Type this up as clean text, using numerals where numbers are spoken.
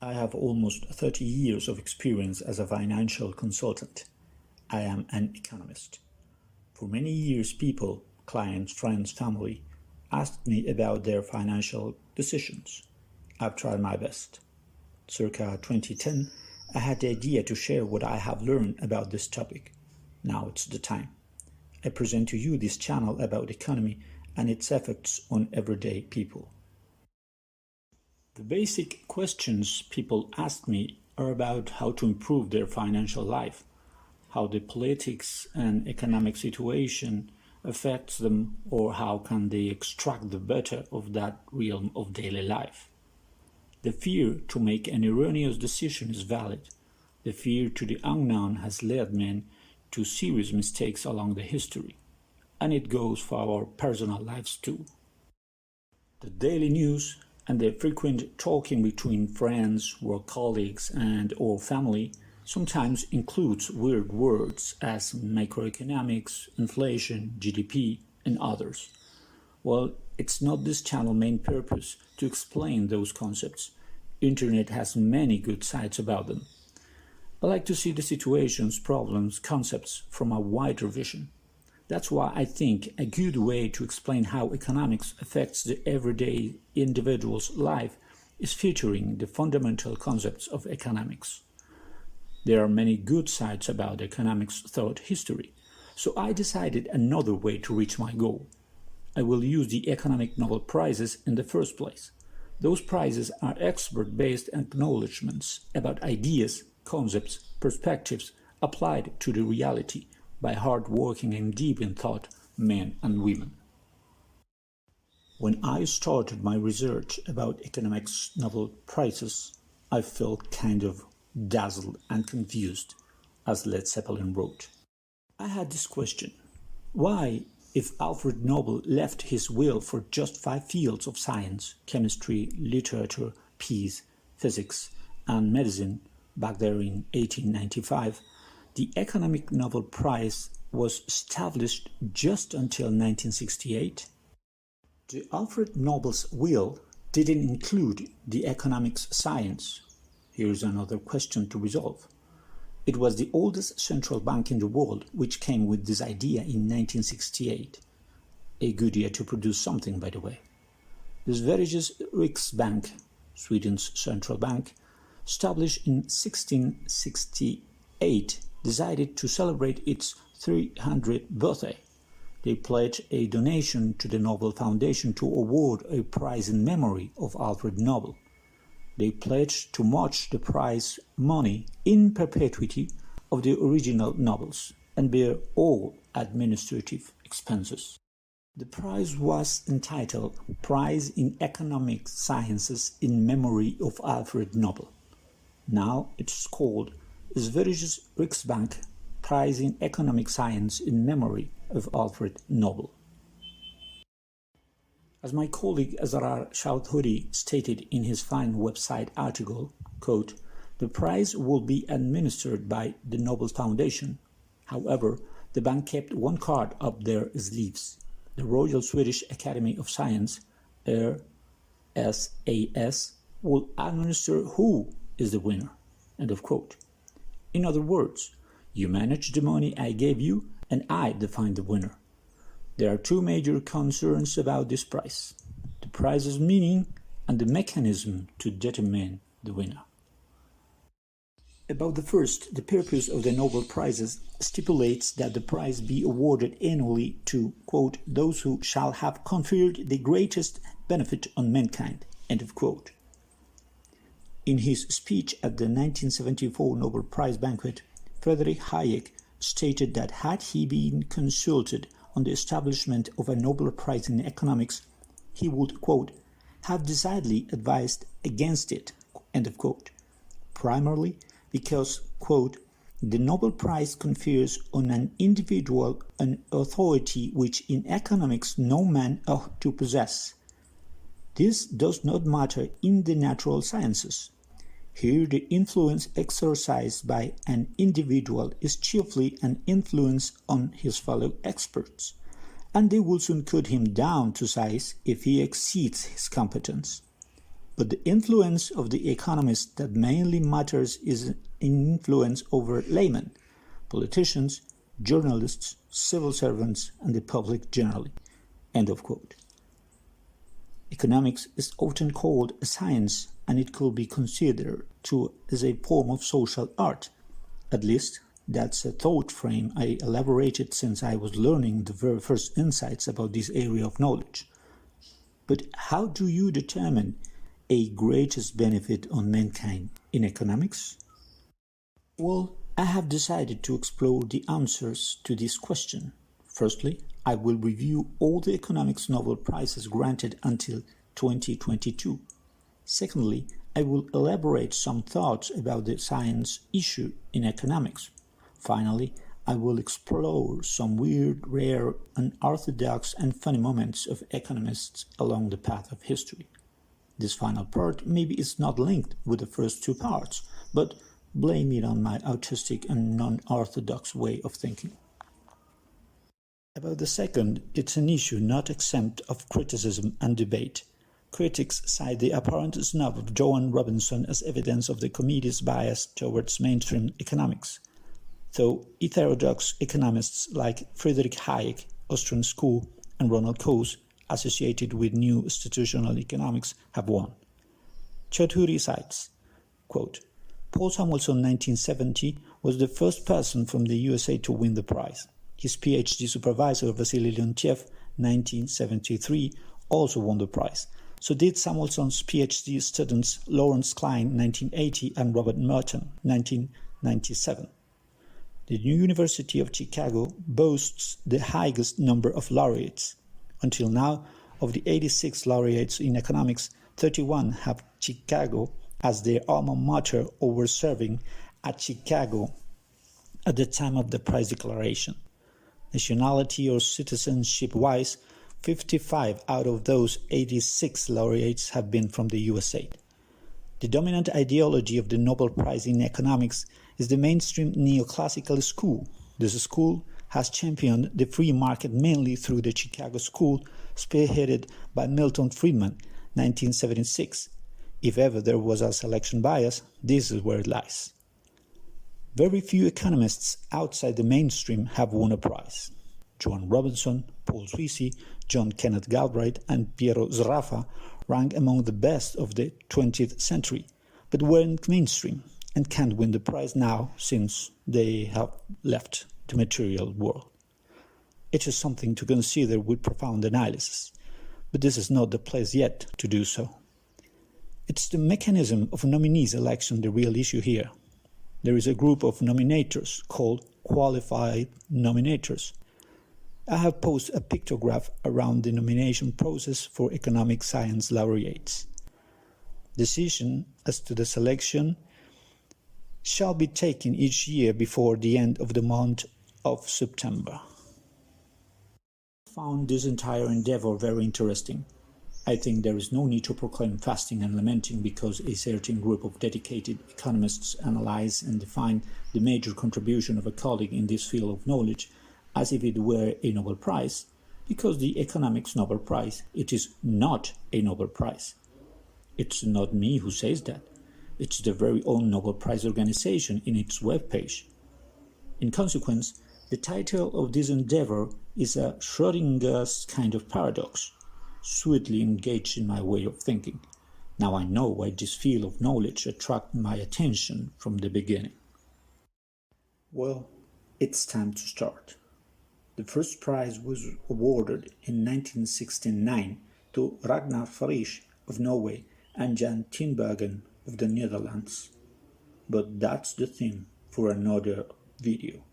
I have almost 30 years of experience as a financial consultant. I am an economist. For many years, people, clients, friends, family, asked me about their financial decisions. I've tried my best. Circa 2010, I had the idea to share what I have learned about this topic. Now it's the time. I present to you this channel about economy and its effects on everyday people. The basic questions people ask me are about how to improve their financial life, how the politics and economic situation affects them, or how can they extract the better of that realm of daily life. The fear to make an erroneous decision is valid. The fear to the unknown has led men to serious mistakes along the history, and it goes for our personal lives too. The daily news and the frequent talking between friends, work colleagues, and or family sometimes includes weird words as macroeconomics, inflation, GDP, and others. Well, it's not this channel's main purpose to explain those concepts. Internet has many good sides about them. I like to see the situations, problems, concepts from a wider vision. That's why I think a good way to explain how economics affects the everyday individual's life is featuring the fundamental concepts of economics. There are many good sides about economics throughout history, so I decided another way to reach my goal. I will use the economic Nobel Prizes in the first place. Those prizes are expert-based acknowledgments about ideas, concepts, perspectives applied to the reality by hard-working and deep in thought men and women. When I started my research about economics Nobel Prizes, I felt kind of dazzled and confused, as Led Zeppelin wrote. I had this question: why, if Alfred Nobel left his will for just 5 fields of science, chemistry, literature, peace, physics, and medicine, back there in 1895, the Economic Nobel Prize was established just until 1968? The Alfred Nobel's will didn't include the economics science. Here's another question to resolve. It was the oldest central bank in the world which came with this idea in 1968. A good year to produce something, by the way. The Sveriges Riksbank, Sweden's central bank, established in 1668, decided to celebrate its 300th birthday. They pledged a donation to the Nobel Foundation to award a prize in memory of Alfred Nobel. They pledged to match the prize money in perpetuity of the original Nobels and bear all administrative expenses. The prize was entitled Prize in Economic Sciences in Memory of Alfred Nobel. Now it's called Sveriges Riksbank Prize in Economic Science in Memory of Alfred Nobel. As my colleague Azrar Chowdhury stated in his fine website article, quote, "The prize will be administered by the Nobel Foundation. However, the bank kept one card up their sleeves. The Royal Swedish Academy of Science, RSAS, will administer who is the winner." End of quote. In other words, you manage the money I gave you and I define the winner. There are 2 major concerns about this prize: the prize's meaning and the mechanism to determine the winner. About the first, the purpose of the Nobel Prizes stipulates that the prize be awarded annually to, quote, "those who shall have conferred the greatest benefit on mankind," end of quote. In his speech at the 1974 Nobel Prize banquet, Friedrich Hayek stated that had he been consulted on the establishment of a Nobel Prize in economics, he would, quote, "have decidedly advised against it," end of quote. Primarily because, quote, "the Nobel Prize confers on an individual an authority which in economics no man ought to possess. This does not matter in the natural sciences. Here the influence exercised by an individual is chiefly an influence on his fellow experts, and they will soon cut him down to size if he exceeds his competence. But the influence of the economist that mainly matters is an influence over laymen, politicians, journalists, civil servants, and the public generally. End of quote. Economics is often called a science, and it could be considered too as a form of social art. At least, that's a thought frame I elaborated since I was learning the very first insights about this area of knowledge. But how do you determine a greatest benefit on mankind in economics? Well, I have decided to explore the answers to this question. Firstly, I will review all the economics Nobel Prizes granted until 2022. Secondly, I will elaborate some thoughts about the science issue in economics. Finally, I will explore some weird, rare, unorthodox, and funny moments of economists along the path of history. This final part maybe is not linked with the first two parts, but blame it on my autistic and non-orthodox way of thinking. About the second, it's an issue not exempt of criticism and debate. Critics cite the apparent snub of Joan Robinson as evidence of the committee's bias towards mainstream economics, though heterodox economists like Friedrich Hayek, Austrian School, and Ronald Coase, associated with new institutional economics, have won. Choudhury cites, quote, Paul Samuelson, 1970, was the first person from the USA to win the prize. His PhD supervisor, Vasily Leontiev, 1973, also won the prize. So did Samuelson's PhD students Lawrence Klein, 1980, and Robert Merton, 1997. The University of Chicago boasts the highest number of laureates. Until now, of the 86 laureates in economics, 31 have Chicago as their alma mater over serving at Chicago at the time of the prize declaration. Nationality or citizenship-wise, 55 out of those 86 laureates have been from the USA. The dominant ideology of the Nobel Prize in Economics is the mainstream neoclassical school. This school has championed the free market mainly through the Chicago School, spearheaded by Milton Friedman, 1976. If ever there was a selection bias, this is where it lies. Very few economists outside the mainstream have won a prize. Joan Robinson, Paul Sweezy, John Kenneth Galbraith, and Piero Zraffa rank among the best of the 20th century, but weren't mainstream and can't win the prize now since they have left the material world. It is something to consider with profound analysis, but this is not the place yet to do so. It's the mechanism of nominees election the real issue here. There is a group of nominators called qualified nominators. I have posted a pictograph around the nomination process for economic science laureates. Decision as to the selection shall be taken each year before the end of the month of September. I found this entire endeavor very interesting. I think there is no need to proclaim fasting and lamenting because a certain group of dedicated economists analyze and define the major contribution of a colleague in this field of knowledge as if it were a Nobel Prize, because the economics Nobel Prize, it is not a Nobel Prize. It's not me who says that. It's the very own Nobel Prize organization in its webpage. In consequence, the title of this endeavor is a Schrodinger's kind of paradox, sweetly engaged in my way of thinking. Now I know why this field of knowledge attracted my attention from the beginning. Well, it's time to start. The first prize was awarded in 1969 to Ragnar Frisch of Norway and Jan Tinbergen of the Netherlands. But that's the theme for another video.